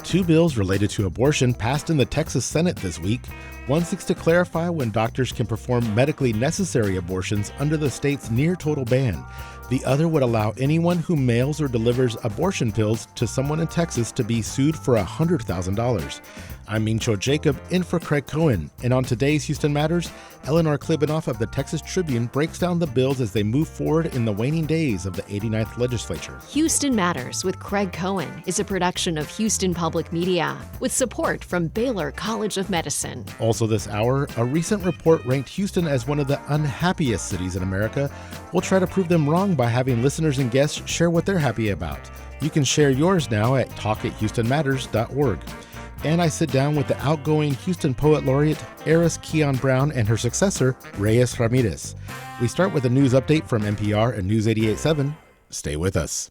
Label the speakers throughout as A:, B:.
A: Two bills related to abortion passed in the Texas Senate this week. One seeks to clarify when doctors can perform medically necessary abortions under the state's near-total ban. The other would allow anyone who mails or delivers abortion pills to someone in Texas to be sued for $100,000. I'm Mincho Jacob, in for Craig Cohen, and on today's Houston Matters, Eleanor Klibanoff of the Texas Tribune breaks down the bills as they move forward in the waning days of the 89th legislature.
B: Houston Matters with Craig Cohen is a production of Houston Public Media with support from Baylor College of Medicine.
A: Also this hour, a recent report ranked Houston as one of the unhappiest cities in America. We'll try to prove them wrong by having listeners and guests share what they're happy about. You can share yours now at talk@houstonmatters.org. And I sit down with the outgoing Houston Poet Laureate, Eris Keon Brown, and her successor, Reyes Ramirez. We start with a news update from NPR and News 88.7. Stay with us.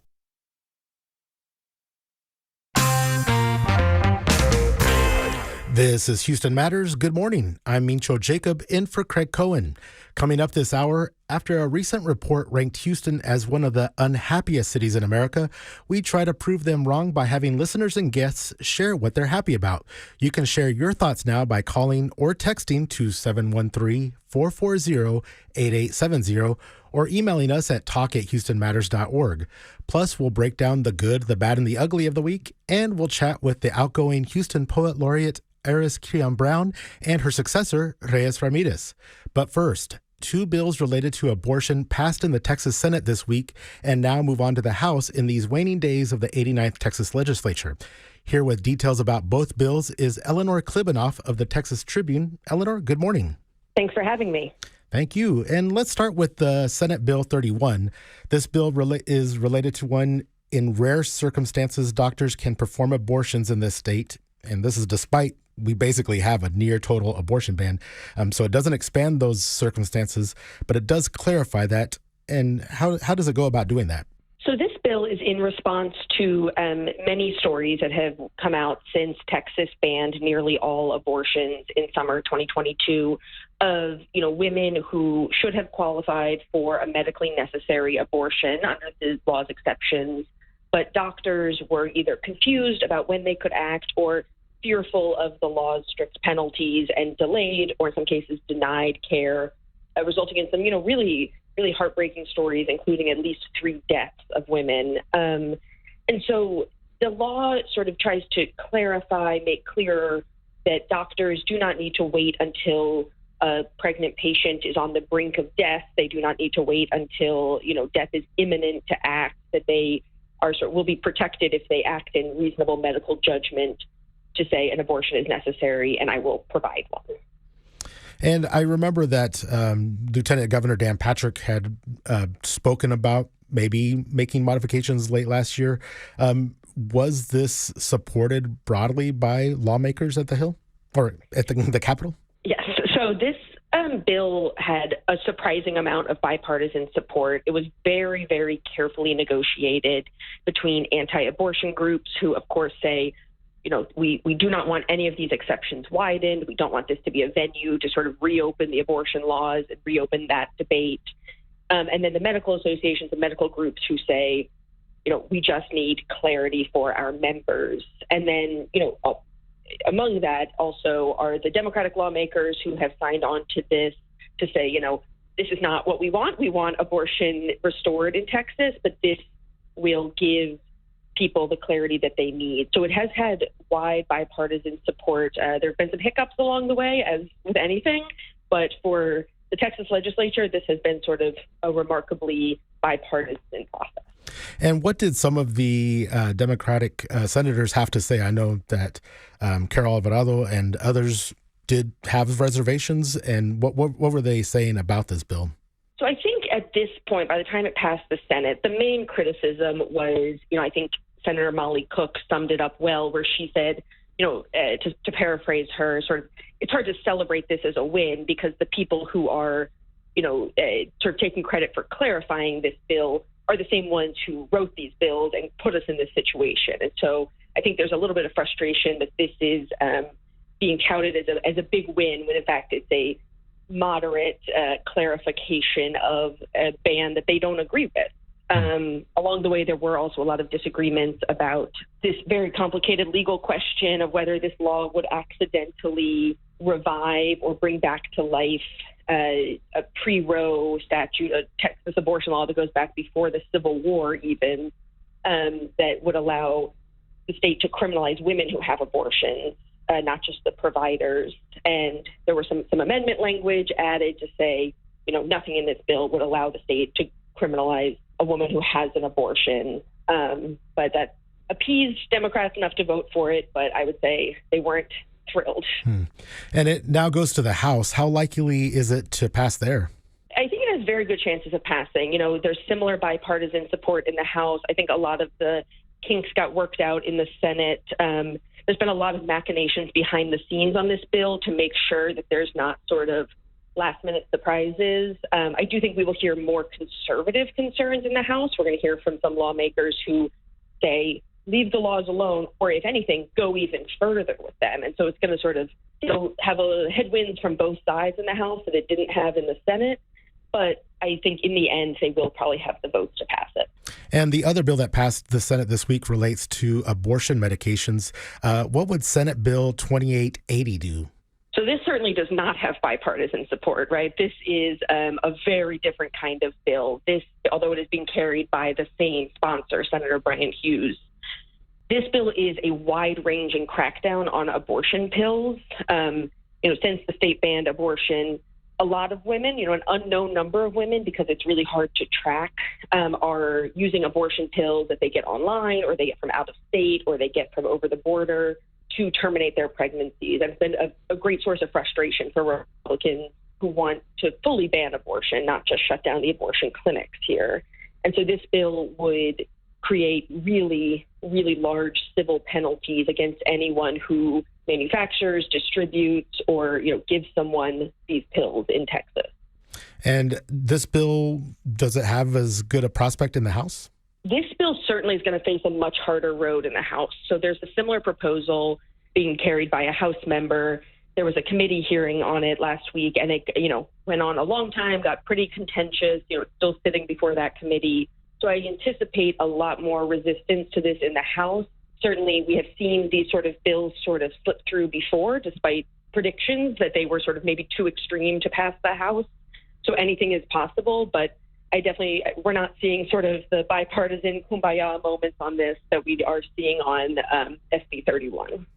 A: This is Houston Matters. Good morning. I'm Mincho Jacob, in for Craig Cohen. Coming up this hour, after a recent report ranked Houston as one of the unhappiest cities in America, we try to prove them wrong by having listeners and guests share what they're happy about. You can share your thoughts now by calling or texting to 713-440-8870 or emailing us at talk@houstonmatters.org. Plus, we'll break down the good, the bad, and the ugly of the week, and we'll chat with the outgoing Houston Poet Laureate, Eris Keon Brown, and her successor, Reyes Ramirez. But first, two bills related to abortion passed in the Texas Senate this week and now move on to the House in these waning days of the 89th Texas legislature. Here with details about both bills is Eleanor Klibanoff of the Texas Tribune. Eleanor, good morning.
C: Thanks for having me.
A: Thank you. And let's start with the Senate Bill 31. This bill is related to one in rare circumstances doctors can perform abortions in this state. And this is despite we basically have a near total abortion ban. So it doesn't expand those circumstances, but it does clarify that. And how does it go about doing that?
C: So this bill is in response to many stories that have come out since Texas banned nearly all abortions in summer 2022 of, women who should have qualified for a medically necessary abortion under the law's exceptions, but doctors were either confused about when they could act or fearful of the law's strict penalties and delayed, or in some cases denied care, resulting in some, really, really heartbreaking stories, including at least 3 deaths of women. And so the law sort of tries to clarify, make clearer that doctors do not need to wait until a pregnant patient is on the brink of death. They do not need to wait until, death is imminent to act, that they will be protected if they act in reasonable medical judgment to say an abortion is necessary and I will provide one.
A: And I remember that Lieutenant Governor Dan Patrick had spoken about maybe making modifications late last year. Was this supported broadly by lawmakers at the Hill or at the Capitol?
C: Yes. So this bill had a surprising amount of bipartisan support. It was very, very carefully negotiated between anti-abortion groups who, of course, say, we do not want any of these exceptions widened. We don't want this to be a venue to sort of reopen the abortion laws and reopen that debate. And then the medical associations and medical groups who say, we just need clarity for our members. And then, among that also are the Democratic lawmakers who have signed on to this to say, this is not what we want. We want abortion restored in Texas, but this will give people the clarity that they need. So it has had wide bipartisan support. There have been some hiccups along the way, as with anything, but for the Texas legislature, this has been sort of a remarkably bipartisan process.
A: And what did some of the Democratic senators have to say? I know that Carol Alvarado and others did have reservations. And what were they saying about this bill?
C: So I think at this point, by the time it passed the Senate, the main criticism was, I think Senator Molly Cook summed it up well, where she said, to paraphrase her, sort of, it's hard to celebrate this as a win because the people who are, sort of taking credit for clarifying this bill are the same ones who wrote these bills and put us in this situation. And so I think there's a little bit of frustration that this is being touted as a big win when in fact it's a moderate clarification of a ban that they don't agree with. Along the way, there were also a lot of disagreements about this very complicated legal question of whether this law would accidentally revive or bring back to life a pre-Roe statute, a Texas abortion law that goes back before the Civil War even, that would allow the state to criminalize women who have abortions, not just the providers. And there was some amendment language added to say, nothing in this bill would allow the state to criminalize a woman who has an abortion. But that appeased Democrats enough to vote for it, but I would say they weren't thrilled.
A: And it now goes to the House. How likely is it to pass there?
C: I think it has very good chances of passing. There's similar bipartisan support in the House. I think a lot of the kinks got worked out in the Senate. There's been a lot of machinations behind the scenes on this bill to make sure that there's not sort of last-minute surprises. I do think we will hear more conservative concerns in the House. We're going to hear from some lawmakers who say, leave the laws alone, or if anything, go even further with them. And so it's going to sort of have a headwinds from both sides in the House that it didn't have in the Senate. But I think in the end, they will probably have the votes to pass it.
A: And the other bill that passed the Senate this week relates to abortion medications. What would Senate Bill 2880 do?
C: So this certainly does not have bipartisan support, right? This is a very different kind of bill. This, although it is being carried by the same sponsor, Senator Brian Hughes, this bill is a wide-ranging crackdown on abortion pills. Since the state banned abortion, a lot of women, an unknown number of women, because it's really hard to track, are using abortion pills that they get online or they get from out of state or they get from over the border to terminate their pregnancies. And it's been a great source of frustration for Republicans who want to fully ban abortion, not just shut down the abortion clinics here. And so this bill would create really, really large civil penalties against anyone who manufactures, distributes, or gives someone these pills in Texas.
A: And this bill, does it have as good a prospect in the House?
C: This bill certainly is going to face a much harder road in the House. So there's a similar proposal being carried by a House member. There was a committee hearing on it last week, and it went on a long time, got pretty contentious. It's still sitting before that committee. So I anticipate a lot more resistance to this in the House. Certainly, we have seen these sort of bills sort of slip through before, despite predictions that they were sort of maybe too extreme to pass the House. So anything is possible, but we're not seeing sort of the bipartisan kumbaya moments on this that we are seeing on SB 31.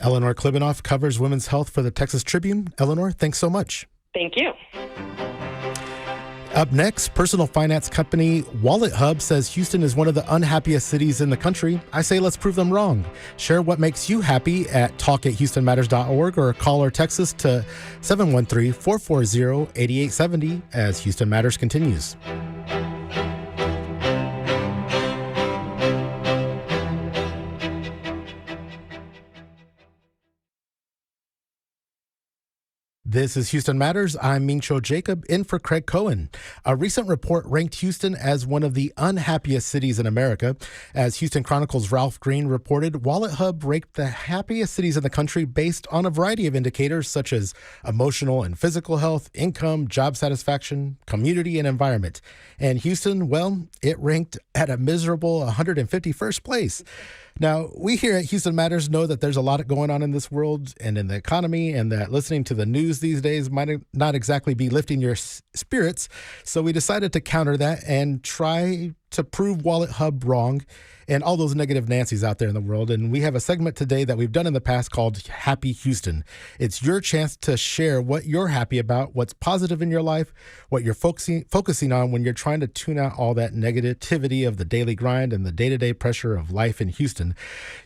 A: Eleanor Klibanoff covers women's health for the Texas Tribune. Eleanor, thanks so much.
C: Thank you.
A: Up next, personal finance company WalletHub says Houston is one of the unhappiest cities in the country. I say let's prove them wrong. Share what makes you happy at talk@houstonmatters.org or call or text us to 713-440-8870 as Houston Matters continues. This is Houston Matters. I'm Ming-Cho Jacob, in for Craig Cohen. A recent report ranked Houston as one of the unhappiest cities in America. As Houston Chronicle's Ralph Green reported, WalletHub ranked the happiest cities in the country based on a variety of indicators such as emotional and physical health, income, job satisfaction, community, and environment. And Houston, well, it ranked at a miserable 151st place. Now, we here at Houston Matters know that there's a lot going on in this world and in the economy, and that listening to the news these days might not exactly be lifting your spirits. So we decided to counter that and try to prove WalletHub wrong and all those negative Nancys out there in the world. And we have a segment today that we've done in the past called Happy Houston. It's your chance to share what you're happy about, what's positive in your life, what you're focusing on when you're trying to tune out all that negativity of the daily grind and the day-to-day pressure of life in Houston.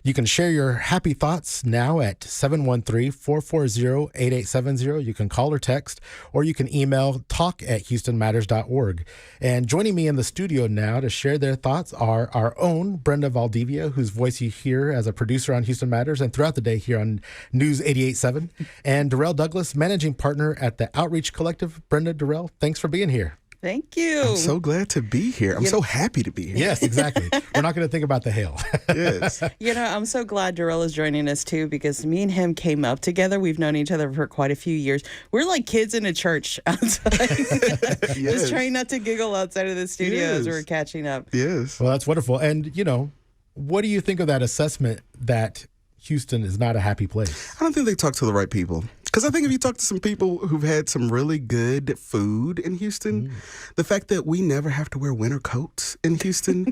A: You can share your happy thoughts now at 713-440-8870. You can call or text, or you can email talk@houstonmatters.org. And joining me in the studio now to share their thoughts are our own Brenda Valdivia, whose voice you hear as a producer on Houston Matters and throughout the day here on News 88.7, and Darrell Douglas, managing partner at the Outreach Collective. Brenda, Darrell, thanks for being here.
D: Thank you.
E: I'm so glad to be here. I'm so happy to be here.
A: Yes, exactly. We're not going to think about the hail.
E: Yes.
D: I'm so glad Darrell is joining us too, because me and him came up together. We've known each other for quite a few years. We're like kids in a church outside.
E: Yes.
D: Just trying not to giggle outside of the studio as
E: Yes.
D: we're catching up.
E: Yes.
A: Well, that's wonderful. And, what do you think of that assessment that Houston is not a happy place?
E: I don't think they talk to the right people. Because I think if you talk to some people who've had some really good food in Houston, the fact that we never have to wear winter coats in Houston,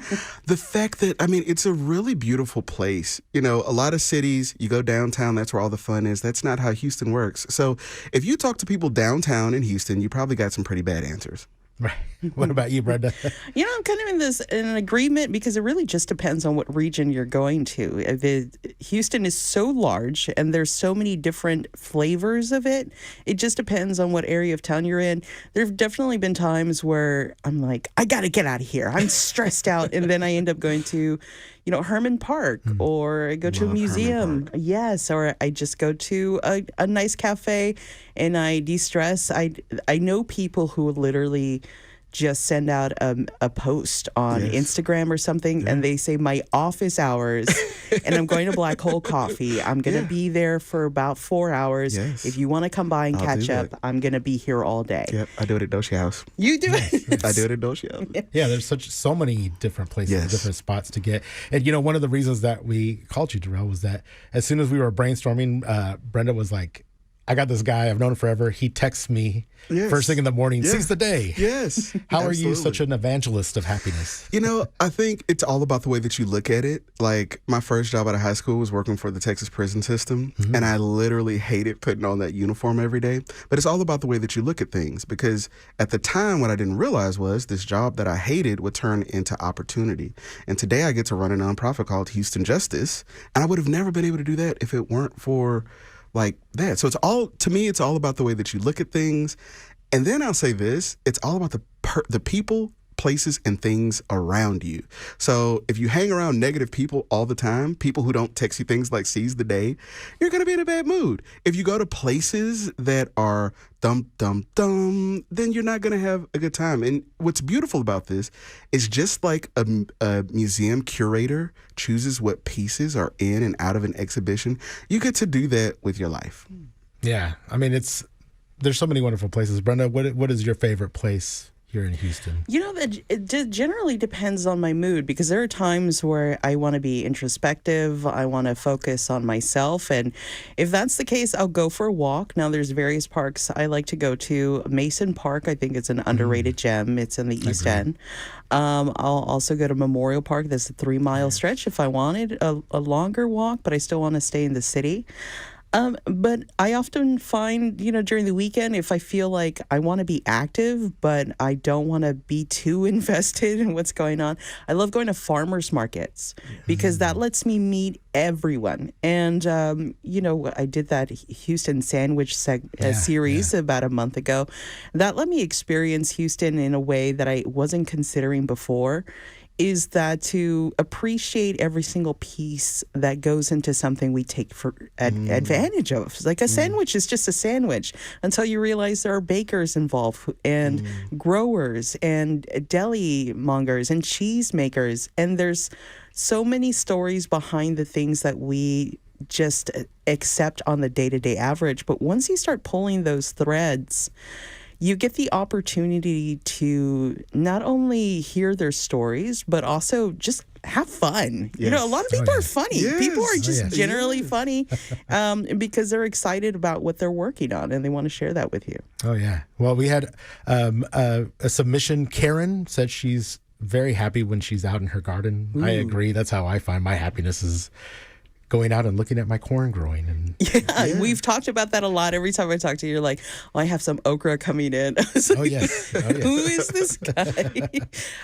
E: the fact that, it's a really beautiful place. A lot of cities, you go downtown, that's where all the fun is. That's not how Houston works. So if you talk to people downtown in Houston, you probably got some pretty bad answers.
A: Right. What about you, Brenda?
D: I'm kind of in an agreement, because it really just depends on what region you're going to. Houston is so large and there's so many different flavors of it. It just depends on what area of town you're in. There have definitely been times where I'm like, I got to get out of here. I'm stressed out. And then I end up going to, Herman Park, or I go to a museum. Yes. Or I just go to a nice cafe and I de-stress. I know people who literally just send out a post on Instagram or something, and they say, my office hours, and I'm going to Black Hole Coffee. I'm going to be there for about 4 hours.
E: Yes.
D: If you want to come by and catch up, I'm going to be here all day.
E: Yep, I do it at Doshi House.
D: You do it?
E: I do it at Doshi House.
A: Yeah, there's so many different places,
E: Yes.
A: different spots to get. And, one of the reasons that we called you, Darrell, was that as soon as we were brainstorming, Brenda was like, I got this guy. I've known him forever. He texts me first thing in the morning, seize the day.
E: Yes.
A: How are you
E: Absolutely.
A: such an evangelist of happiness?
E: I think it's all about the way that you look at it. Like, my first job out of high school was working for the Texas prison system, and I literally hated putting on that uniform every day. But it's all about the way that you look at things, because at the time, what I didn't realize was this job that I hated would turn into opportunity. And today I get to run a nonprofit called Houston Justice, and I would have never been able to do that if it weren't for like that. So to me, it's all about the way that you look at things. And then I'll say this, it's all about the people, places, and things around you. So if you hang around negative people all the time, people who don't text you things like seize the day, you're going to be in a bad mood. If you go to places that are dum, dum, dum, then you're not going to have a good time. And what's beautiful about this is just like a museum curator chooses what pieces are in and out of an exhibition, you get to do that with your life.
A: Yeah. There's so many wonderful places. Brenda, what is your favorite place here in Houston?
D: That it generally depends on my mood, because there are times where I want to be introspective. I want to focus on myself. And if that's the case, I'll go for a walk. Now, there's various parks I like to go to. Mason Park, I think it's an underrated gem. It's in the East End. I'll also go to Memorial Park. That's a 3-mile stretch if I wanted a longer walk, but I still want to stay in the city. But I often find, during the weekend, if I feel like I want to be active, but I don't want to be too invested in what's going on, I love going to farmers markets, because that lets me meet everyone. And, I did that Houston sandwich series about a month ago. That let me experience Houston in a way that I wasn't considering before. Is that to appreciate every single piece that goes into something we take for advantage of. It's like a sandwich is just a sandwich until you realize there are bakers involved, and growers, and deli mongers, and cheese makers. And there's so many stories behind the things that we just accept on the day-to-day average. But once you start pulling those threads, you get the opportunity to not only hear their stories, but also just have fun.
E: Yes.
D: A lot of people are funny.
E: Yes.
D: People are just
A: yes.
D: generally funny because they're excited about what they're working on, and they want to share that with you.
A: Oh, yeah. Well, we had a submission. Karen said she's very happy when she's out in her garden. I agree. That's how I find my happiness, is going out and looking at my corn growing. And
D: Yeah, we've talked about that a lot. Every time I talk to you, you're like, I have some okra coming in.
A: Oh, yes.
D: Who is this guy?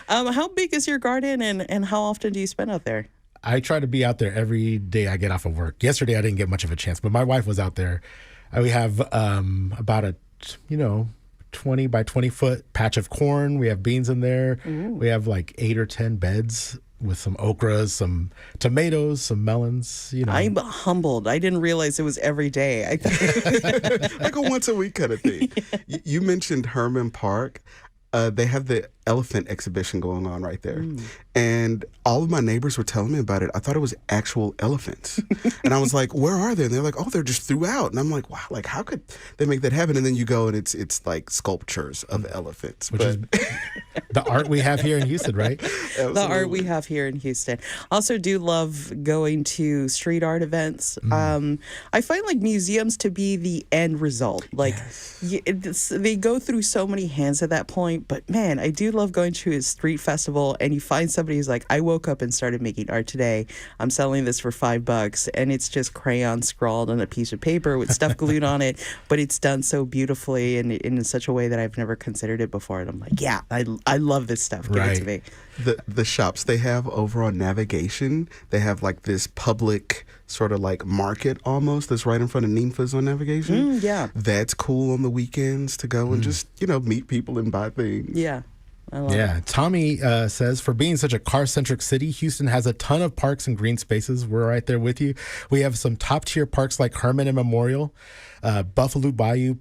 D: How big is your garden, and how often do you spend out there?
A: I try to be out there every day I get off of work. Yesterday, I didn't get much of a chance, but my wife was out there. We have about a, 20 by 20 foot patch of corn. We have beans in there. Ooh. We have like 8 or 10 beds with some okras, some tomatoes, some melons.
D: I'm humbled. I didn't realize it was every day.
E: Like a once a week kind of thing. You mentioned Herman Park. they have the elephant exhibition going on right there. And all of my neighbors were telling me about it. I thought it was actual elephants. And I was like, where are they? And they're like, oh, they're just throughout. And I'm like, wow, like how could they make that happen? And then you go and it's like sculptures of elephants.
A: Which is the art we have here in Houston, right?
D: The art we have here in Houston. Also do love going to street art events. I find like museums to be the end result. Like they go through so many hands at that point. But man, I do love going to a street festival and you find somebody who's like, I woke up and started making art today. I'm selling this for $5. And it's just crayon scrawled on a piece of paper with stuff glued on it. But it's done so beautifully and in such a way that I've never considered it before. And I'm like, yeah, I love this stuff. Give it to me.
E: The shops they have over on Navigation, they have like this public sort of like market almost that's right in front of Ninfa's on Navigation.
D: Yeah.
E: That's cool on the weekends to go and just, meet people and buy things.
D: Yeah. I love it.
A: Tommy says, for being such a car-centric city, Houston has a ton of parks and green spaces. We're right there with you. We have some top-tier parks like Herman and Memorial. Buffalo Bayou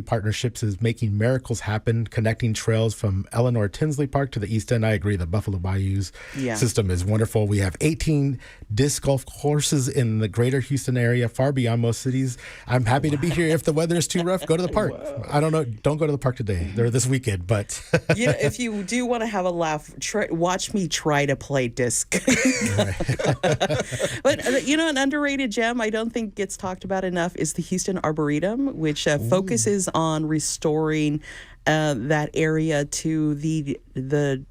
A: Partnerships is making miracles happen, connecting trails from Eleanor Tinsley Park to the East End. I agree, the Buffalo Bayou's system is wonderful. We have 18 disc golf courses in the greater Houston area, far beyond most cities. I'm happy to be here. If the weather is too rough, go to the park. I don't know. Don't go to the park today. They're this weekend, but...
D: If you do want to have a laugh, watch me try to play disc. But, an underrated gem I don't think gets talked about enough is the Houston Arboretum, which focuses on restoring that area to the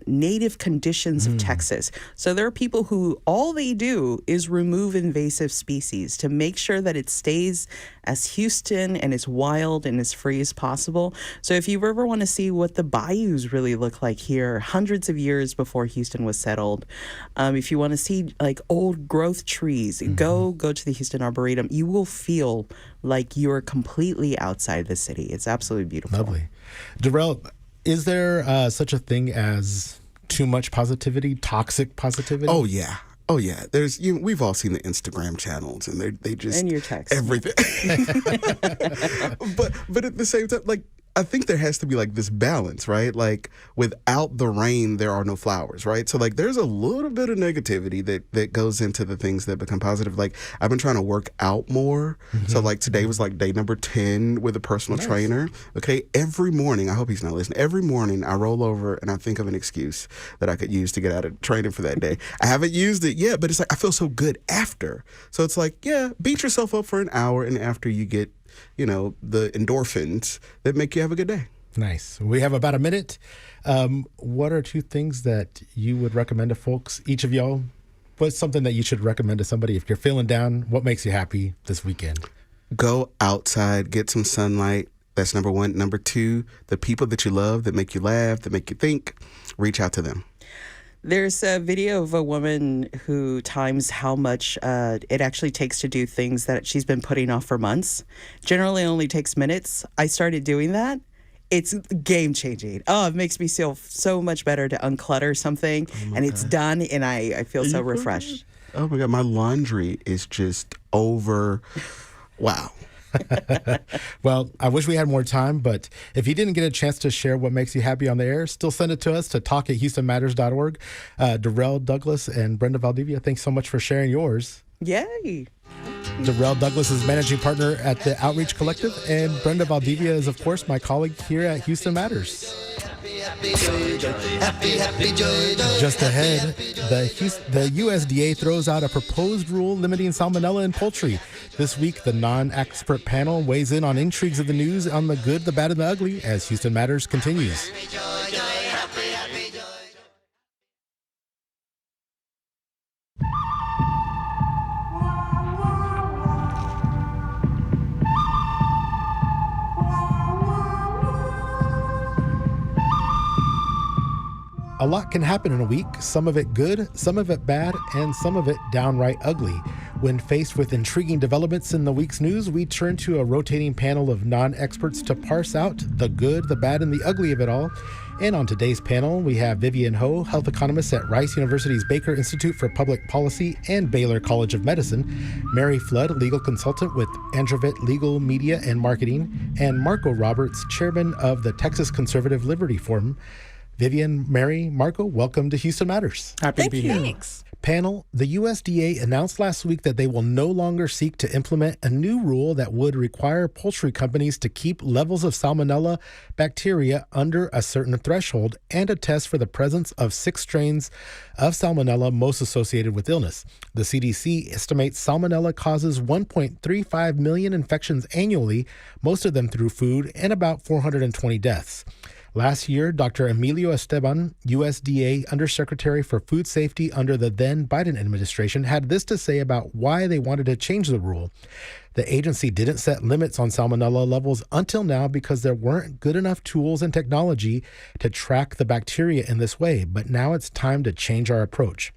D: native conditions of Texas. So there are people who all they do is remove invasive species to make sure that it stays as Houston and as wild and as free as possible. So if you ever want to see what the bayous really look like here, hundreds of years before Houston was settled, if you want to see like old growth trees, go to the Houston Arboretum. You will feel like you're completely outside the city. It's absolutely beautiful.
A: Lovely. Darrell, is there such a thing as too much positivity, toxic positivity?
E: Oh yeah. There's we've all seen the Instagram channels and they just
D: and your text
E: everything. but at the same time, like I think there has to be like this balance, right? Like without the rain, there are no flowers, right? So like there's a little bit of negativity that goes into the things that become positive. Like I've been trying to work out more. So like today was like day number 10 with a personal trainer. Okay. Every morning, I hope he's not listening. Every morning I roll over and I think of an excuse that I could use to get out of training for that day. I haven't used it yet, but it's like I feel so good after. So it's like, yeah, beat yourself up for an hour and after you get the endorphins that make you have a good day.
A: Nice. We have about a minute. What are two things that you would recommend to folks? Each of y'all, what's something that you should recommend to somebody if you're feeling down? What makes you happy this weekend?
E: Go outside, get some sunlight. That's number one. Number two, the people that you love, that make you laugh, that make you think, reach out to them.
D: There's a video of a woman who times how much it actually takes to do things that she's been putting off for months. Generally only takes minutes. I started doing that. It's game changing. Oh, it makes me feel so much better to unclutter something and it's done and I feel so refreshed.
E: Oh my God, my laundry is just over. Wow.
A: Well, I wish we had more time, but if you didn't get a chance to share what makes you happy on the air, still send it to us to talk@houstonmatters.org. Darrell Douglas and Brenda Valdivia, thanks so much for sharing yours.
D: Yay.
A: Darrell Douglas is managing partner at the Outreach Collective, and Brenda Valdivia is, of course, my colleague here at Houston Matters. Just ahead, the USDA throws out a proposed rule limiting salmonella in poultry. This week, the non-expert panel weighs in on intrigues of the news on the good, the bad, and the ugly as Houston Matters continues. A lot can happen in a week, some of it good, some of it bad, and some of it downright ugly. When faced with intriguing developments in the week's news, we turn to a rotating panel of non-experts to parse out the good, the bad, and the ugly of it all. And on today's panel, we have Vivian Ho, health economist at Rice University's Baker Institute for Public Policy and Baylor College of Medicine, Mary Flood, legal consultant with Androvit Legal Media and Marketing, and Marco Roberts, chairman of the Texas Conservative Liberty Forum. Vivian, Mary, Marco, welcome to Houston Matters.
F: Happy to be here.
G: Thanks.
A: Panel, the USDA announced last week that they will no longer seek to implement a new rule that would require poultry companies to keep levels of Salmonella bacteria under a certain threshold and a test for the presence of 6 strains of Salmonella most associated with illness. The CDC estimates Salmonella causes 1.35 million infections annually, most of them through food, and about 420 deaths. Last year, Dr. Emilio Esteban, USDA Undersecretary for Food Safety under the then Biden administration, had this to say about why they wanted to change the rule. The agency didn't set limits on Salmonella levels until now because there weren't good enough tools and technology to track the bacteria in this way, but now it's time to change our approach.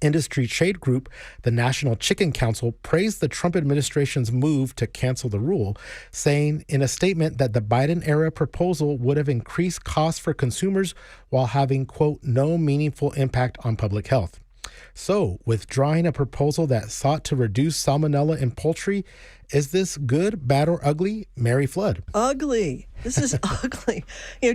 A: Industry trade group, the National Chicken Council, praised the Trump administration's move to cancel the rule, saying in a statement that the Biden-era proposal would have increased costs for consumers while having, quote, no meaningful impact on public health. So, withdrawing a proposal that sought to reduce Salmonella in poultry, is this good, bad, or ugly? Mary Flood.
G: Ugly. This is ugly.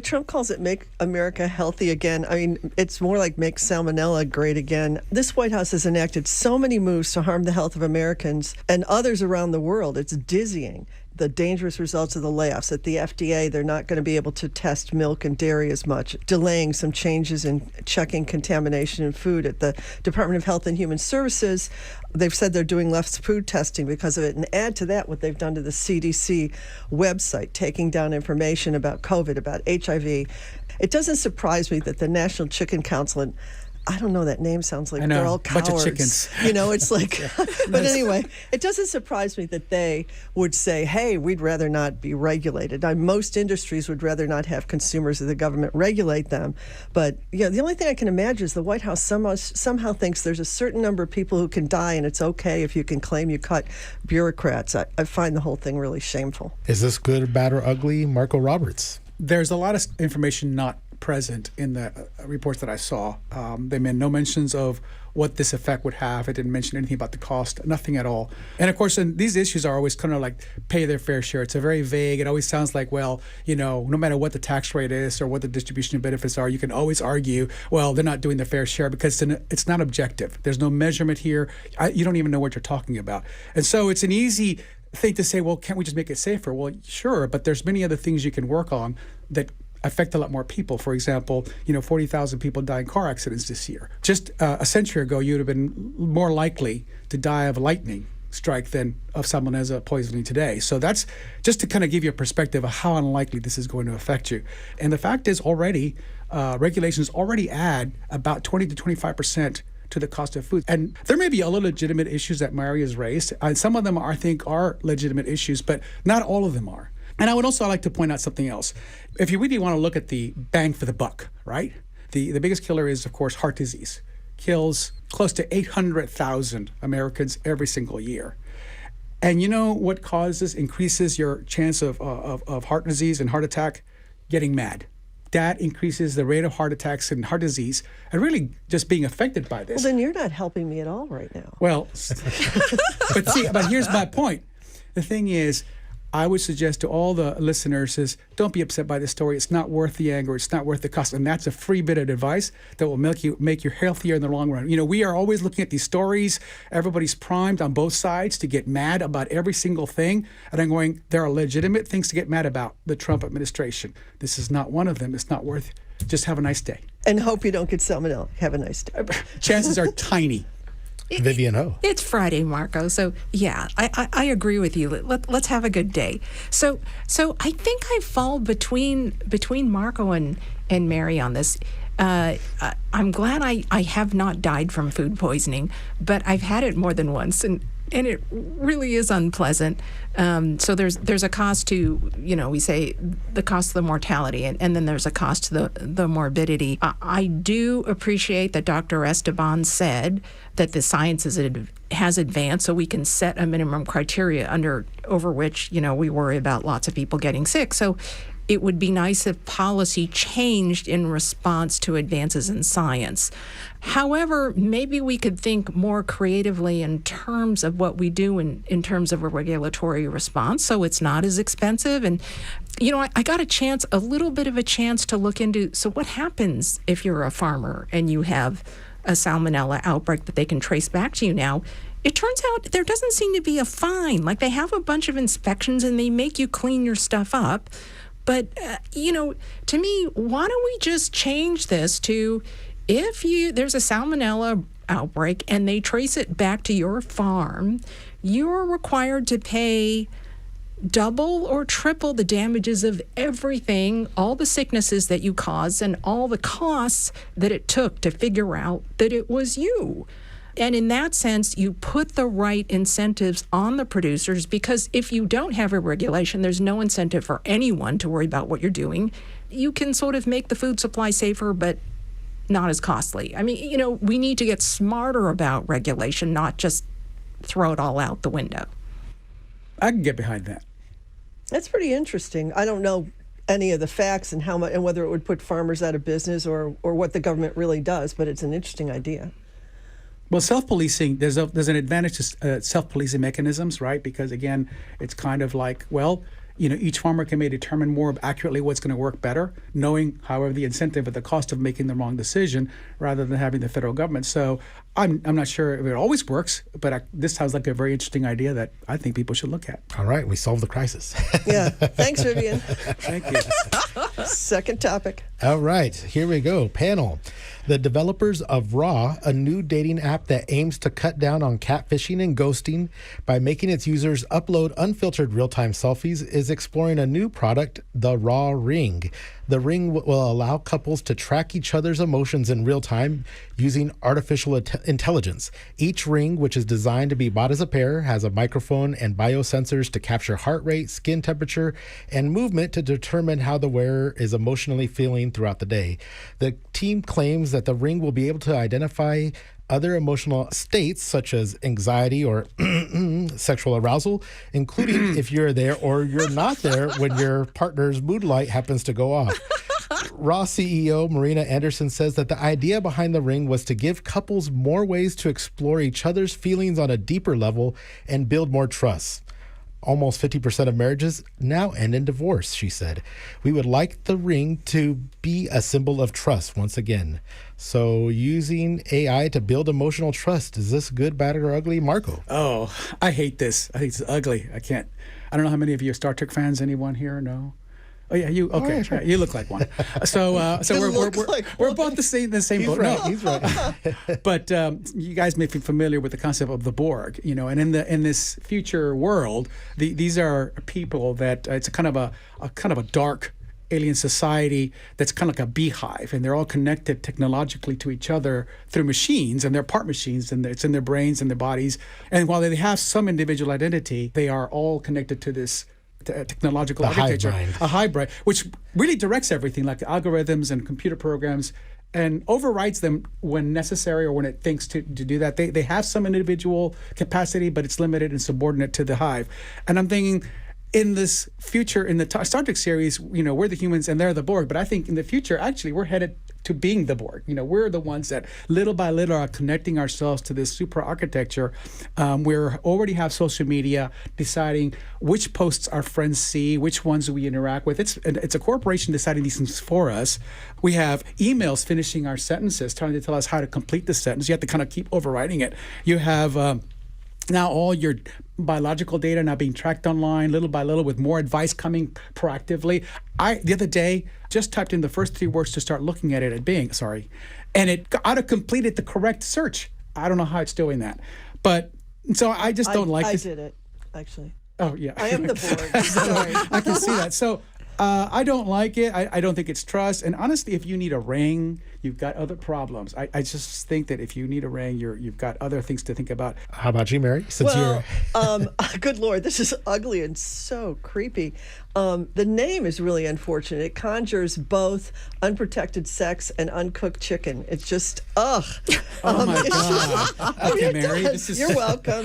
G: Trump calls it Make America Healthy Again. I mean, it's more like Make Salmonella Great Again. This White House has enacted so many moves to harm the health of Americans and others around the world. It's dizzying. The dangerous results of the layoffs. At the FDA, they're not going to be able to test milk and dairy as much, delaying some changes in checking contamination in food. At the Department of Health and Human Services, they've said they're doing less food testing because of it. And add to that what they've done to the CDC website, taking down information about COVID, about HIV. It doesn't surprise me that the National Chicken Council, and I don't know, that name sounds like they're all cowards.
F: Bunch of chickens.
G: It's like, but anyway, it doesn't surprise me that they would say, hey, we'd rather not be regulated. Most industries would rather not have consumers or the government regulate them. But the only thing I can imagine is the White House somehow thinks there's a certain number of people who can die and it's okay if you can claim you cut bureaucrats. I find the whole thing really shameful.
A: Is this good, bad, or ugly? Marco Roberts.
F: There's a lot of information not present in the reports that I saw. They made no mentions of what this effect would have. It didn't mention anything about the cost, nothing at all. And of course, these issues are always kind of like pay their fair share. It's a very vague. It always sounds like, well, no matter what the tax rate is or what the distribution of benefits are, you can always argue, well, they're not doing their fair share because it's not objective. There's no measurement here. You don't even know what you're talking about. And so it's an easy thing to say, well, can't we just make it safer? Well, sure, but there's many other things you can work on that affect a lot more people. For example, 40,000 people die in car accidents this year. Just a century ago, you would have been more likely to die of a lightning strike than of Salmonella poisoning today. So that's just to kind of give you a perspective of how unlikely this is going to affect you. And the fact is already, regulations already add about 20 to 25% to the cost of food. And there may be other legitimate issues that Mary has raised. And some of them, I think, are legitimate issues, but not all of them are. And I would also like to point out something else. If you really want to look at the bang for the buck, right? The biggest killer is, of course, heart disease. Kills close to 800,000 Americans every single year. And you know what increases your chance of heart disease and heart attack? Getting mad. That increases the rate of heart attacks and heart disease, and really just being affected by this.
G: Well, then you're not helping me at all right now.
F: Well, but here's my point. The thing is, I would suggest to all the listeners is don't be upset by this story. It's not worth the anger. It's not worth the cost. And that's a free bit of advice that will make you healthier in the long run. We are always looking at these stories. Everybody's primed on both sides to get mad about every single thing. And I'm going, there are legitimate things to get mad about. The Trump administration. This is not one of them. It's not worth it. Just have a nice day.
G: And hope you don't get salmonella. Have a nice day.
F: Chances are tiny.
A: Vivian Ho.
H: It's Friday, Marco. So yeah, I agree with you. Let's have a good day. So I think I fall between Marco and Mary on this. I'm glad I have not died from food poisoning, but I've had it more than once, and it really is unpleasant. So there's a cost to, we say the cost of the mortality, and then there's a cost to the morbidity. I do appreciate that Dr. Esteban said that the science has advanced, so we can set a minimum criteria over which, we worry about lots of people getting sick. So it would be nice if policy changed in response to advances in science. However, maybe we could think more creatively in terms of what we do in terms of a regulatory response, so it's not as expensive. And, I got a little bit of a chance to look into, so what happens if you're a farmer and you have a salmonella outbreak that they can trace back to you now? It turns out there doesn't seem to be a fine. Like, they have a bunch of inspections and they make you clean your stuff up. But, to me, why don't we just change this to, if there's a salmonella outbreak and they trace it back to your farm, you're required to pay double or triple the damages of everything, all the sicknesses that you caused and all the costs that it took to figure out that it was you. And in that sense, you put the right incentives on the producers, because if you don't have a regulation, there's no incentive for anyone to worry about what you're doing. You can sort of make the food supply safer, but not as costly. I mean, we need to get smarter about regulation, not just throw it all out the window.
F: I can get behind that.
G: That's pretty interesting. I don't know any of the facts and how much, and whether it would put farmers out of business or what the government really does, but it's an interesting idea.
F: Well, self-policing, there's an advantage to self-policing mechanisms, right? Because, again, it's kind of like, each farmer can maybe determine more accurately what's going to work better, knowing, however, the incentive at the cost of making the wrong decision, rather than having the federal government. So I'm not sure if it always works, but this sounds like a very interesting idea that I think people should look at.
A: All right, we solved the crisis.
G: Yeah. Thanks, Vivian.
F: Thank you.
G: Second topic.
A: All right, here we go. Panel. The developers of Raw, a new dating app that aims to cut down on catfishing and ghosting by making its users upload unfiltered real-time selfies, is exploring a new product, the Raw Ring. The Ring will allow couples to track each other's emotions in real time using artificial intelligence. Each ring, which is designed to be bought as a pair, has a microphone and biosensors to capture heart rate, skin temperature, and movement to determine how the wearer is emotionally feeling throughout the day. The team claims that the ring will be able to identify other emotional states such as anxiety or sexual arousal, including if you're there or you're not there when your partner's mood light happens to go off. Raw CEO Marina Anderson says that the idea behind the ring was to give couples more ways to explore each other's feelings on a deeper level and build more trust. Almost 50% of marriages now end in divorce, she said. We would like the ring to be a symbol of trust once again. So using AI to build emotional trust, is this good, bad, or ugly? Marco?
F: Oh, I hate this. I think it's ugly. I don't know how many of you are Star Trek fans. Anyone here? No? Oh yeah, you okay?
A: yeah, sure.
F: You look like one. So we're both the same boat.
A: Right, he's right.
F: But you guys may be familiar with the concept of the Borg, and in this future world, these are people that it's a kind of a dark alien society that's kind of like a beehive, and they're all connected technologically to each other through machines, and they're part machines, and it's in their brains and their bodies. And while they have some individual identity, they are all connected to this technological architecture, a hybrid, which really directs everything, like algorithms and computer programs, and overrides them when necessary or when it thinks to do that. They have some individual capacity, but it's limited and subordinate to the hive. And I'm thinking, in this future, in the Star Trek series, we're the humans and they're the Borg. But I think in the future, actually, we're headed to being the Borg. We're the ones that little by little are connecting ourselves to this super architecture. We already have social media deciding which posts our friends see, which ones do we interact with. It's a corporation deciding these things for us. We have emails finishing our sentences, trying to tell us how to complete the sentence. You have to kind of keep overriding it. You have now all your biological data now being tracked online little by little, with more advice coming proactively. The other day just typed in the first 3 words to start looking at it at Bing, and it auto-completed the correct search. I don't know how it's doing that. But so I just don't like this.
G: I did it, actually.
F: Oh, yeah.
G: I am the Borg. Sorry.
F: I can see that. So I don't like it. I don't think it's trust. And honestly, if you need a ring, you've got other problems. I just think that if you need a ring, you've got other things to think about.
A: How about you, Mary?
G: Good Lord, this is ugly and so creepy. The name is really unfortunate. It conjures both unprotected sex and uncooked chicken. It's just, ugh.
F: Oh my God. Okay, Mary.
G: You're welcome.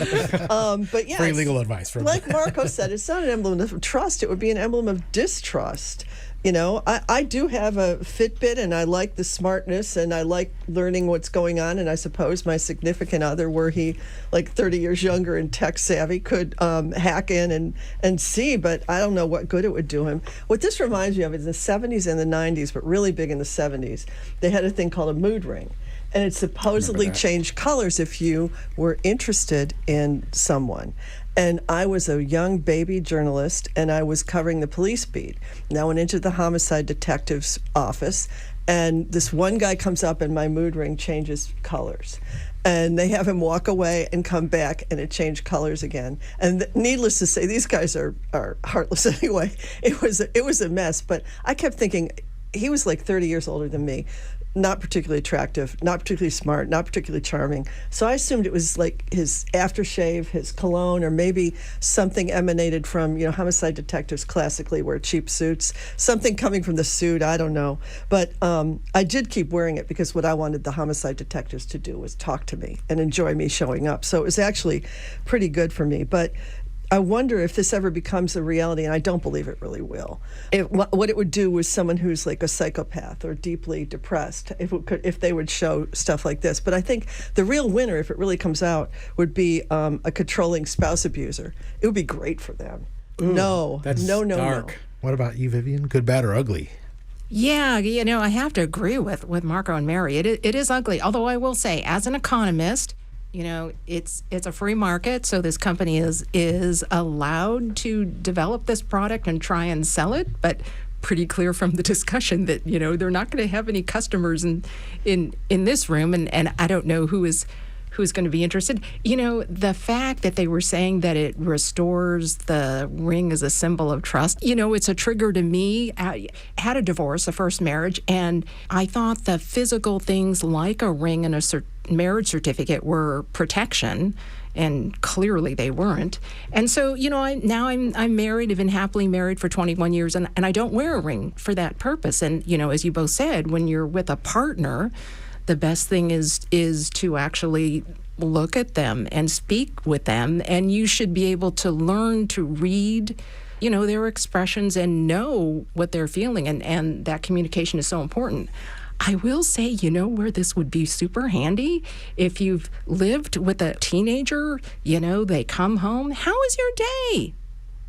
G: But yeah,
A: free legal advice from
G: like Marco said, it's not an emblem of trust. It would be an emblem of distrust. You know, I do have a Fitbit, and I like the smartness, and I like learning what's going on. And I suppose my significant other, were he like 30 years younger and tech savvy, could hack in and see, but I don't know what good it would do him. What this reminds me of is the 70s and the 90s, but really big in the 70s, they had a thing called a mood ring. And it supposedly changed colors if you were interested in someone. And I was a young baby journalist, and I was covering the police beat. And I went into the homicide detective's office, and this one guy comes up, and my mood ring changes colors. And they have him walk away and come back, and it changed colors again. And needless to say, these guys are heartless anyway. It was a mess. But I kept thinking, he was like 30 years older than me. Not particularly attractive, not particularly smart, not particularly charming. So I assumed it was like his aftershave, his cologne, or maybe something emanated from, you know, homicide detectives classically wear cheap suits. Something coming from the suit, I don't know. But I did keep wearing it because what I wanted the homicide detectives to do was talk to me and enjoy me showing up. So it was actually pretty good for me. But I wonder if this ever becomes a reality, and I don't believe it really will. What it would do with someone who's like a psychopath or deeply depressed, if they would show stuff like this. But I think the real winner, if it really comes out, would be a controlling spouse abuser. It would be great for them.
F: Ooh, that's dark.
A: What about you, Vivian? Good, bad, or ugly?
H: Yeah, you know, I have to agree with Marco and Mary. It is ugly. Although I will say, as an economist, you know, it's a free market, so this company is allowed to develop this product and try and sell it, but pretty clear from the discussion that, you know, they're not going to have any customers in this room, and I don't know who's going to be interested. You know, the fact that they were saying that it restores the ring as a symbol of trust, you know, it's a trigger to me. I had a divorce, a first marriage, and I thought the physical things like a ring and a marriage certificate were protection, and clearly they weren't. And so, you know, I'm married. I've been happily married for 21 years, and I don't wear a ring for that purpose. And, you know, as you both said, when you're with a partner, the best thing is to actually look at them and speak with them, and you should be able to learn to read, you know, their expressions and know what they're feeling, and that communication is so important. I will say, you know, where this would be super handy, if you've lived with a teenager, you know, they come home, how was your day?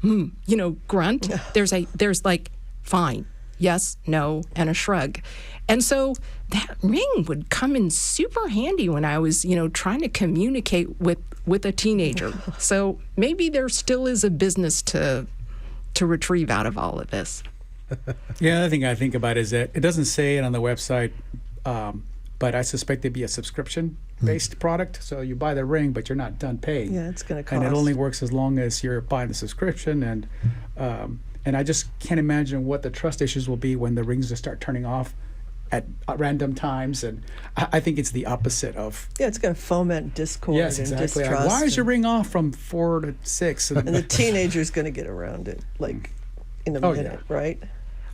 H: You know, grunt. There's like, fine, yes, no, and a shrug. And so that ring would come in super handy when I was, you know, trying to communicate with a teenager. So maybe there still is a business to retrieve out of all of this.
F: Yeah, another thing I think about is that it doesn't say it on the website, but I suspect it'd be a subscription-based product. So you buy the ring, but you're not done paying.
G: Yeah, it's going to cost.
F: And it only works as long as you're buying the subscription. And I just can't imagine what the trust issues will be when the rings just start turning off at random times. And I think it's the opposite of...
G: Yeah, it's going to foment discord
F: yes, exactly.
G: and distrust.
F: Why is your ring off from 4 to 6?
G: And the teenager's going to get around it, like, in a minute, right?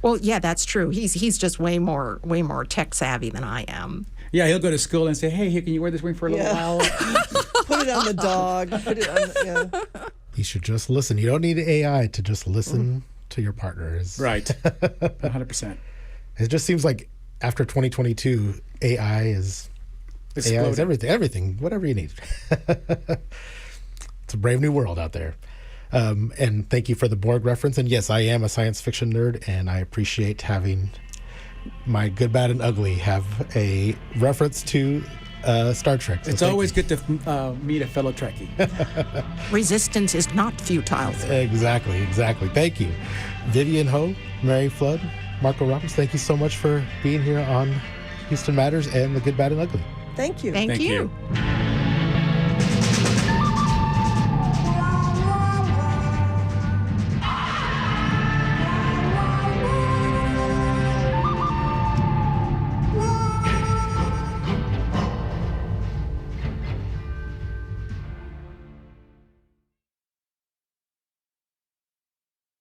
H: Well, yeah, that's true. He's just way more tech savvy than I am.
F: Yeah, he'll go to school and say, "Hey, can you wear this ring for a little while?"
G: Put it on the dog. Put it on. Yeah.
A: You should just listen. You don't need AI to just listen to your partners.
F: Right, 100%.
A: It just seems like after 2022, AI is everything, whatever you need. It's a brave new world out there. And thank you for the Borg reference. And yes, I am a science fiction nerd, and I appreciate having my good, bad, and ugly have a reference to Star Trek. So
F: it's always good to meet a fellow Trekkie.
H: Resistance is not futile.
A: Exactly. Thank you. Vivian Ho, Mary Flood, Marco Roberts, thank you so much for being here on Houston Matters and the Good, Bad, and Ugly.
G: Thank you.
H: Thank you.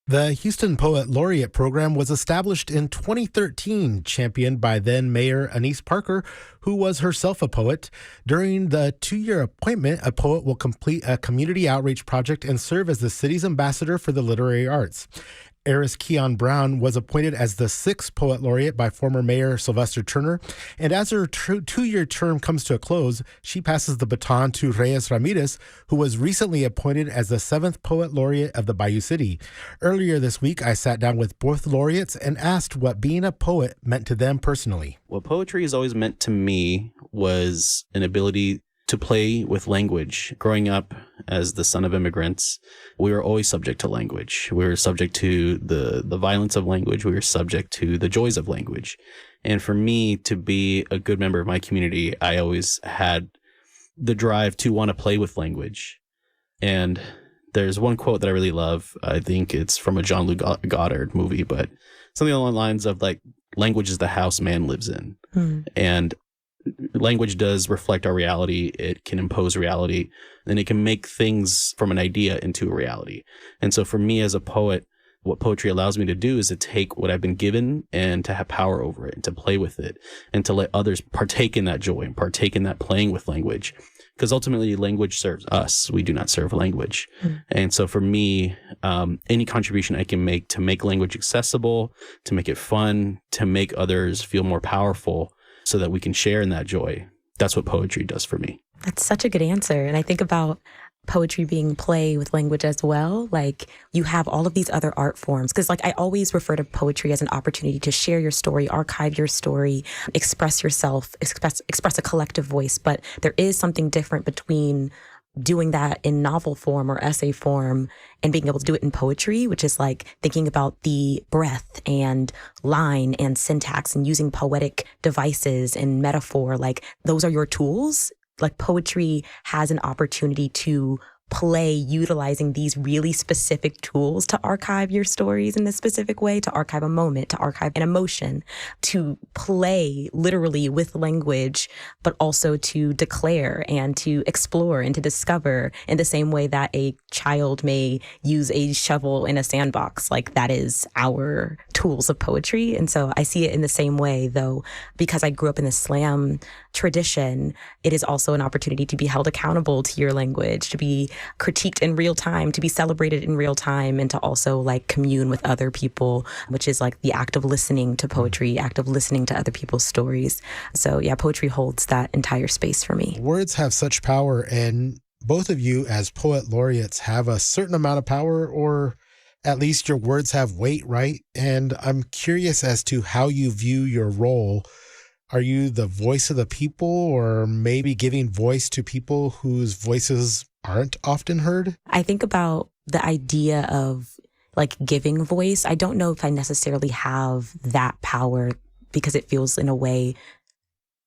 A: The Houston Poet Laureate program was established in 2013, championed by then Mayor Annise Parker, who was herself a poet. During the 2-year appointment, a poet will complete a community outreach project and serve as the city's ambassador for the literary arts. Eris Keon Brown was appointed as the 6th Poet Laureate by former Mayor Sylvester Turner. And as her 2-year term comes to a close, she passes the baton to Reyes Ramirez, who was recently appointed as the 7th Poet Laureate of the Bayou City. Earlier this week, I sat down with both laureates and asked what being a poet meant to them personally.
I: What poetry has always meant to me was an ability to play with language. Growing up as the son of immigrants, we were always subject to language. We were subject to the violence of language. We were subject to the joys of language. And for me to be a good member of my community, I always had the drive to want to play with language. And there's one quote that I really love. I think it's from a Jean-Luc Godard movie, but something along the lines of like, language is the house man lives in. And language does reflect our reality. It can impose reality, and it can make things from an idea into a reality. And so for me as a poet, what poetry allows me to do is to take what I've been given and to have power over it and to play with it and to let others partake in that joy and partake in that playing with language. Because ultimately language serves us. We do not serve language. And so for me, any contribution I can make to make language accessible, to make it fun, to make others feel more powerful, so that we can share in that joy. That's what poetry does for me.
J: That's such a good answer. And I think about poetry being play with language as well. Like you have all of these other art forms. Because like I always refer to poetry as an opportunity to share your story, archive your story, express yourself, express a collective voice. But there is something different between doing that in novel form or essay form and being able to do it in poetry, which is like thinking about the breath and line and syntax and using poetic devices and metaphor. Like those are your tools. Like poetry has an opportunity to play utilizing these really specific tools to archive your stories in a specific way, to archive a moment, to archive an emotion, to play literally with language, but also to declare and to explore and to discover in the same way that a child may use a shovel in a sandbox. Like that is our tools of poetry. And so I see it in the same way, though, because I grew up in the slam tradition, it is also an opportunity to be held accountable to your language, to be critiqued in real time, to be celebrated in real time, and to also like commune with other people, which is like the act of listening to poetry, act of listening to other people's stories. So yeah, poetry holds that entire space for me.
A: Words have such power, and both of you as poet laureates have a certain amount of power, or at least your words have weight, right? And I'm curious as to how you view your role. Are you the voice of the people, or maybe giving voice to people whose voices aren't often heard?
J: I think about the idea of like giving voice. I don't know if I necessarily have that power because it feels in a way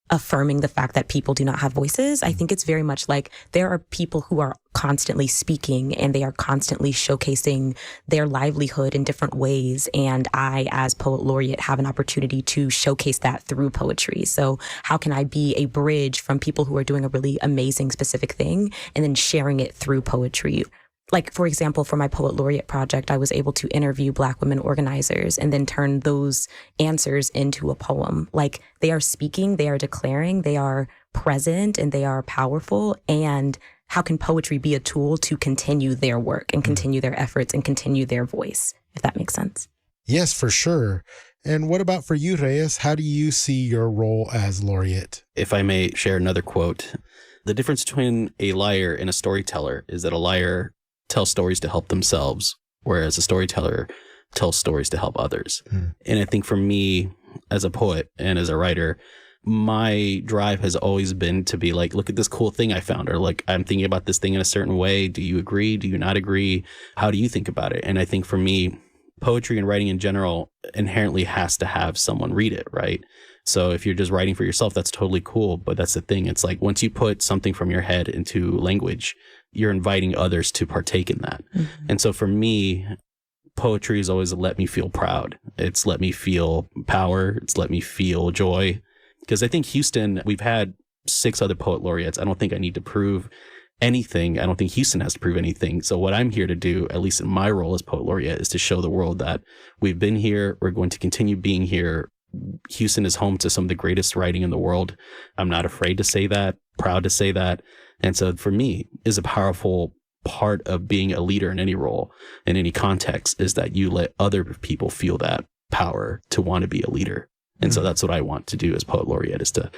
J: affirming the fact that people do not have voices. I think it's very much like there are people who are constantly speaking and they are constantly showcasing their livelihood in different ways. And I, as poet laureate, have an opportunity to showcase that through poetry. So how can I be a bridge from people who are doing a really amazing specific thing and then sharing it through poetry? Like, for example, for my Poet Laureate project, I was able to interview Black women organizers and then turn those answers into a poem. Like, they are speaking, they are declaring, they are present, and they are powerful. And how can poetry be a tool to continue their work and continue their efforts and continue their voice, if that makes sense?
A: Yes, for sure. And what about for you, Reyes? How do you see your role as laureate?
I: If I may share another quote, the difference between a liar and a storyteller is that a liar tells stories to help themselves, whereas a storyteller tells stories to help others. And I think for me, as a poet and as a writer, my drive has always been to be like, look at this cool thing I found, or like, I'm thinking about this thing in a certain way. Do you agree? Do you not agree? How do you think about it? And I think for me, poetry and writing in general inherently has to have someone read it, right? So if you're just writing for yourself, that's totally cool. But that's the thing. It's like once you put something from your head into language, you're inviting others to partake in that. And so for me, poetry has always let me feel proud. It's let me feel power. It's let me feel joy. Because I think Houston, we've had 6 other poet laureates. I don't think I need to prove anything. I don't think Houston has to prove anything. So what I'm here to do, at least in my role as poet laureate, is to show the world that we've been here. We're going to continue being here. Houston is home to some of the greatest writing in the world. I'm not afraid to say that, proud to say that. And so for me, is a powerful part of being a leader in any role, in any context, is that you let other people feel that power to want to be a leader. And so that's what I want to do as Poet Laureate, is to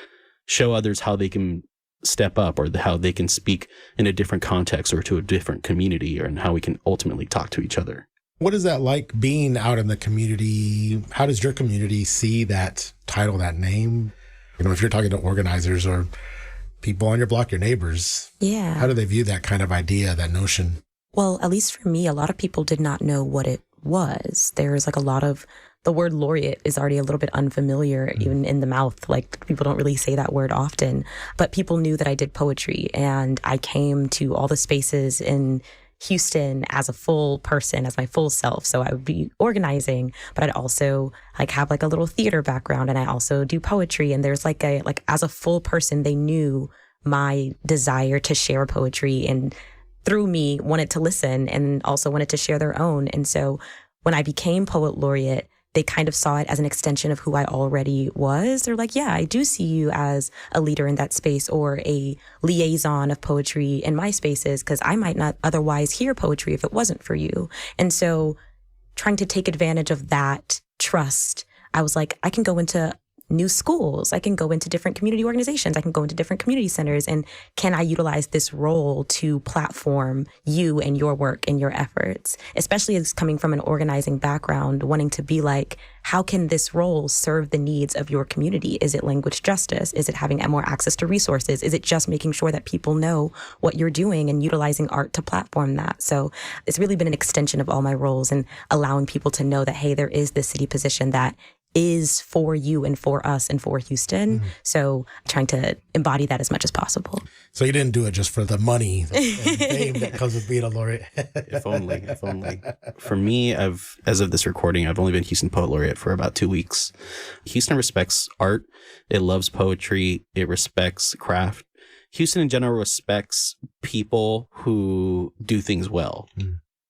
I: show others how they can step up, or how they can speak in a different context or to a different community, and how we can ultimately talk to each other.
A: What is that like being out in the community? How does your community see that title, that name? If you're talking to organizers or people on your block, your neighbors, how do they view that kind of idea, that notion?
J: Well, at least for me, a lot of people did not know what it was. There's like a lot of, the word laureate is already a little bit unfamiliar, even in the mouth. Like, people don't really say that word often. But people knew that I did poetry, and I came to all the spaces in Houston as a full person, as my full self. So I would be organizing, but I'd also have a little theater background, and I also do poetry. And there's as a full person, they knew my desire to share poetry, and through me wanted to listen and also wanted to share their own. And so when I became Poet Laureate, they kind of saw it as an extension of who I already was. They're like, yeah, I do see you as a leader in that space, or a liaison of poetry in my spaces, because I might not otherwise hear poetry if it wasn't for you. And so trying to take advantage of that trust, I was like, I can go into new schools, I can go into different community organizations, I can go into different community centers, and can I utilize this role to platform you and your work and your efforts, especially as coming from an organizing background, wanting to be like, how can this role serve the needs of your community? Is it language justice? Is it having more access to resources? Is it just making sure that people know what you're doing and utilizing art to platform that? So it's really been an extension of all my roles, and allowing people to know that, hey, there is this city position that is for you and for us and for Houston. So trying to embody that as much as possible.
A: So you didn't do it just for the money and fame that comes with being a laureate.
I: If only. For me, as of this recording, I've only been Houston Poet Laureate for about 2 weeks. Houston respects art. It loves poetry. It respects craft. Houston in general respects people who do things well.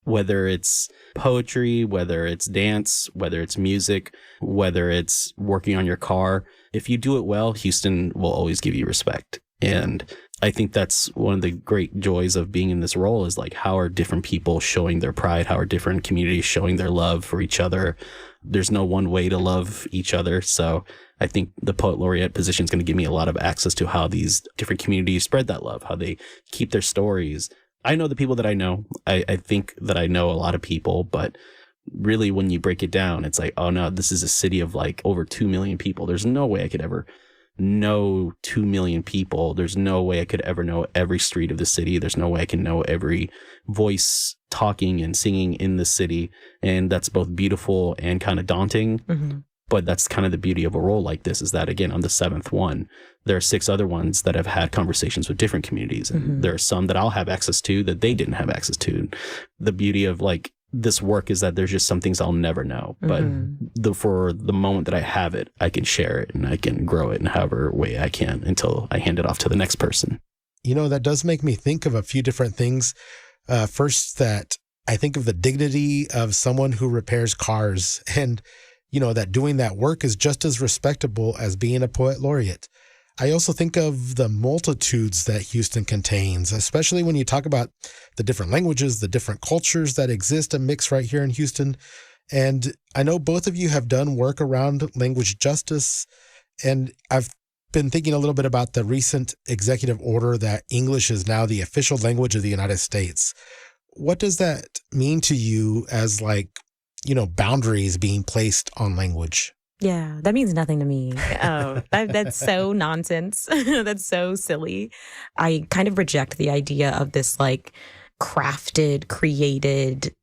I: Whether it's poetry, whether it's dance, whether it's music, whether it's working on your car. If you do it well, Houston will always give you respect. And I think that's one of the great joys of being in this role, is how are different people showing their pride? How are different communities showing their love for each other? There's no one way to love each other. So I think the Poet Laureate position is going to give me a lot of access to how these different communities spread that love, how they keep their stories. I know the people that I know. I think that I know a lot of people, but really when you break it down, it's like, oh no, this is a city of over 2 million people. There's no way I could ever know 2 million people. There's no way I could ever know every street of the city. There's no way I can know every voice talking and singing in the city. And that's both beautiful and kind of daunting. But that's kind of the beauty of a role like this, is that, again, I'm the 7th one. There are 6 other ones that have had conversations with different communities. And there are some that I'll have access to that they didn't have access to. The beauty of this work is that there's just some things I'll never know. But for the moment that I have it, I can share it and I can grow it in however way I can until I hand it off to the next person.
A: That does make me think of a few different things. First, that I think of the dignity of someone who repairs cars, and that doing that work is just as respectable as being a Poet Laureate. I also think of the multitudes that Houston contains, especially when you talk about the different languages, the different cultures that exist and mix right here in Houston. And I know both of you have done work around language justice, and I've been thinking a little bit about the recent executive order that English is now the official language of the United States. What does that mean to you as boundaries being placed on language?
J: Yeah, that means nothing to me. Oh, that's so nonsense. That's so silly. I kind of reject the idea of this crafted, created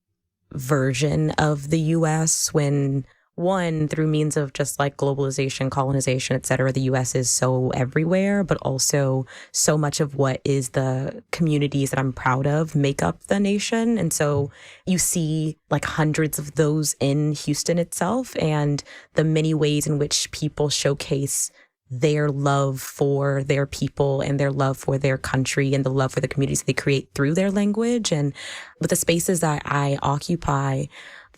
J: version of the U.S. when, one, through means of just globalization, colonization, et cetera, the U.S. is so everywhere, but also so much of what is the communities that I'm proud of make up the nation. And so you see hundreds of those in Houston itself, and the many ways in which people showcase their love for their people and their love for their country and the love for the communities they create through their language. And with the spaces that I occupy,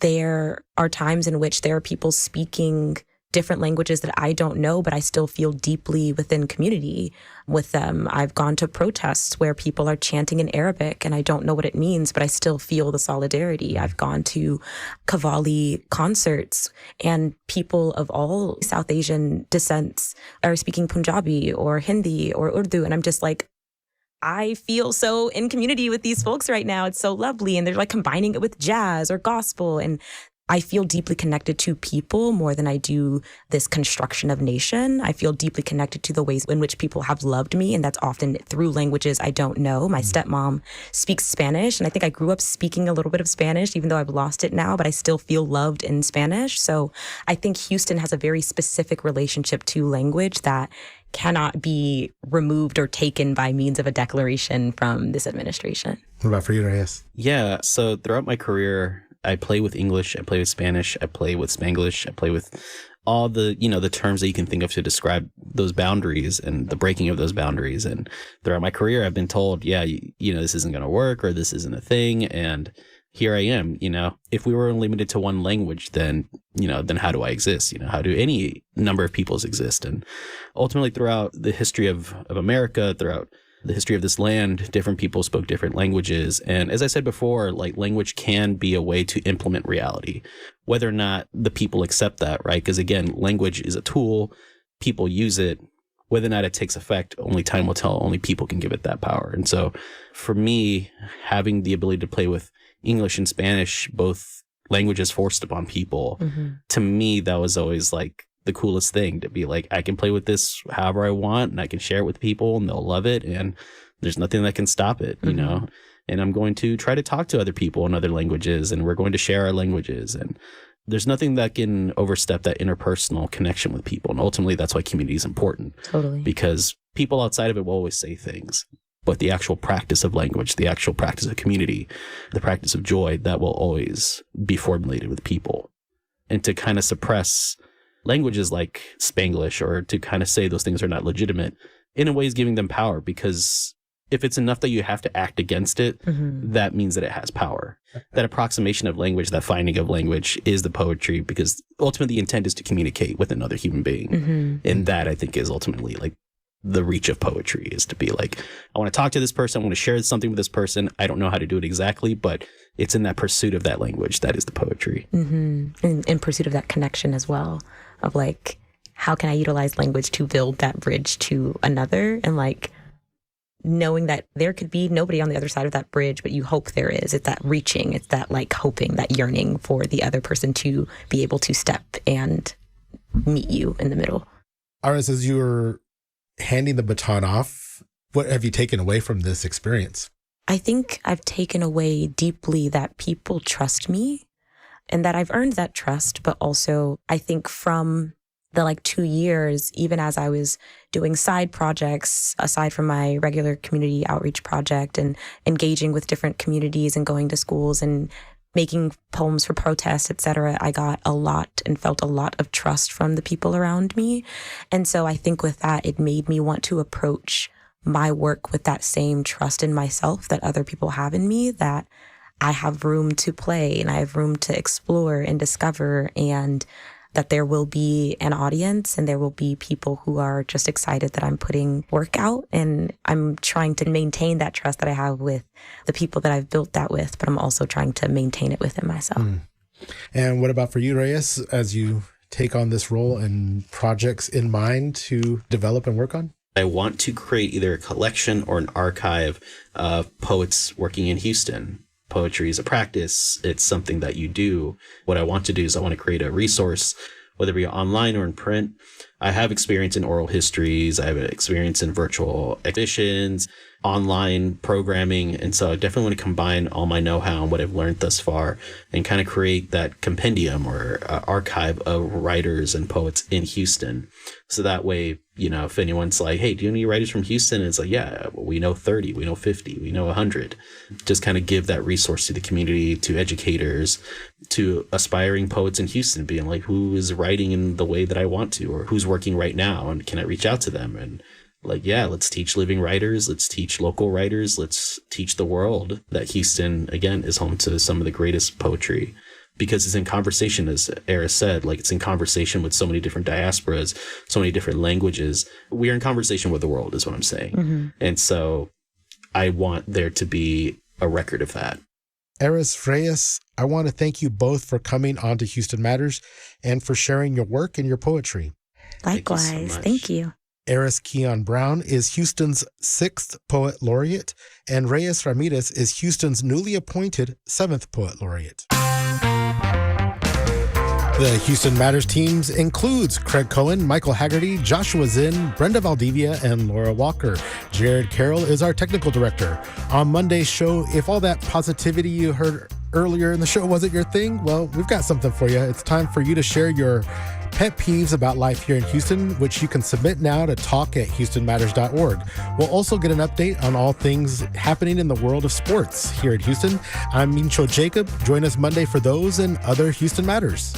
J: there are times in which there are people speaking different languages that I don't know, but I still feel deeply within community with them. I've gone to protests where people are chanting in Arabic and I don't know what it means, but I still feel the solidarity. I've gone to Qawwali concerts and people of all South Asian descents are speaking Punjabi or Hindi or Urdu. And I'm just like, I feel so in community with these folks right now. It's so lovely. And they're like combining it with jazz or gospel. And I feel deeply connected to people more than I do this construction of nation. I feel deeply connected to the ways in which people have loved me, and that's often through languages I don't know. My stepmom speaks Spanish, and I think I grew up speaking a little bit of Spanish, even though I've lost it now, but I still feel loved in Spanish. So I think Houston has a very specific relationship to language that cannot be removed or taken by means of a declaration from this administration.
A: What about for you, Reyes?
I: Yeah, so throughout my career, I play with English, I play with Spanish, I play with Spanglish, I play with all the, the terms that you can think of to describe those boundaries and the breaking of those boundaries. And throughout my career, I've been told, this isn't going to work or this isn't a thing. And here I am, if we were limited to one language, then how do I exist? How do any number of peoples exist? And ultimately throughout the history of America, throughout the history of this land, different people spoke different languages. And as I said before, like language can be a way to implement reality, whether or not the people accept that, right? Because again, language is a tool, people use it. Whether or not it takes effect, only time will tell. Only people can give it that power. And so for me, having the ability to play with English and Spanish, both languages forced upon people, to me, that was always like the coolest thing, to be like, I can play with this however I want and I can share it with people and they'll love it. And there's nothing that can stop it, and I'm going to try to talk to other people in other languages and we're going to share our languages. And there's nothing that can overstep that interpersonal connection with people. And ultimately, that's why community is important.
J: Totally.
I: Because people outside of it will always say things, but the actual practice of language, the actual practice of community, the practice of joy, that will always be formulated with people. And to kind of suppress languages like Spanglish or to kind of say those things are not legitimate, in a way is giving them power, because if it's enough that you have to act against it, that means that it has power. That approximation of language, that finding of language is the poetry, because ultimately the intent is to communicate with another human being. And that, I think, is ultimately like the reach of poetry, is to be like, I want to talk to this person, I want to share something with this person. I don't know how to do it exactly, but it's in that pursuit of that language. That is the poetry.
J: In pursuit of that connection as well, of like, how can I utilize language to build that bridge to another? And like, knowing that there could be nobody on the other side of that bridge, but you hope there is. It's that reaching, it's that like hoping, that yearning for the other person to be able to step and meet you in the middle.
A: Aris, as you were handing the baton off, what have you taken away from this experience?
J: I think I've taken away deeply that people trust me and that I've earned that trust, but also I think from the 2 years, even as I was doing side projects aside from my regular community outreach project and engaging with different communities and going to schools and making poems for protests, etc., I got a lot and felt a lot of trust from the people around me. And so I think with that, it made me want to approach my work with that same trust in myself that other people have in me, that I have room to play and I have room to explore and discover, and that there will be an audience and there will be people who are just excited that I'm putting work out. And I'm trying to maintain that trust that I have with the people that I've built that with, but I'm also trying to maintain it within myself.
A: And what about for you, Reyes, as you take on this role and projects in mind to develop and work on?
I: I want to create either a collection or an archive of poets working in Houston. Poetry is a practice. It's something that you do. What I want to do is I want to create a resource, whether it be online or in print. I have experience in oral histories. I have experience in virtual exhibitions, online programming. And so I definitely want to combine all my know-how and what I've learned thus far and kind of create that compendium or archive of writers and poets in Houston. So that way, if anyone's like, hey, do you know any writers from Houston? And it's like, yeah, well, we know 30, we know 50, we know 100. Just kind of give that resource to the community, to educators, to aspiring poets in Houston, being like, who is writing in the way that I want to, or who's working right now, and can I reach out to them? And let's teach living writers, let's teach local writers, let's teach the world that Houston, again, is home to some of the greatest poetry because it's in conversation, as Eris said, like it's in conversation with so many different diasporas, so many different languages. We are in conversation with the world is what I'm saying. And so I want there to be a record of that.
A: Eris, Reyes, I want to thank you both for coming on to Houston Matters and for sharing your work and your poetry.
J: Likewise. Thank you.
A: Eris Keon Brown is Houston's 6th Poet Laureate, and Reyes Ramirez is Houston's newly appointed 7th Poet Laureate. The Houston Matters teams includes Craig Cohen, Michael Haggerty, Joshua Zinn, Brenda Valdivia, and Laura Walker. Jared Carroll is our technical director. On Monday's show, if all that positivity you heard earlier in the show wasn't your thing, well, we've got something for you. It's time for you to share your pet peeves about life here in Houston, which you can submit now to talk@houstonmatters.org. We'll also get an update on all things happening in the world of sports here in Houston. I'm Mincho Jacob. Join us Monday for those and other Houston Matters.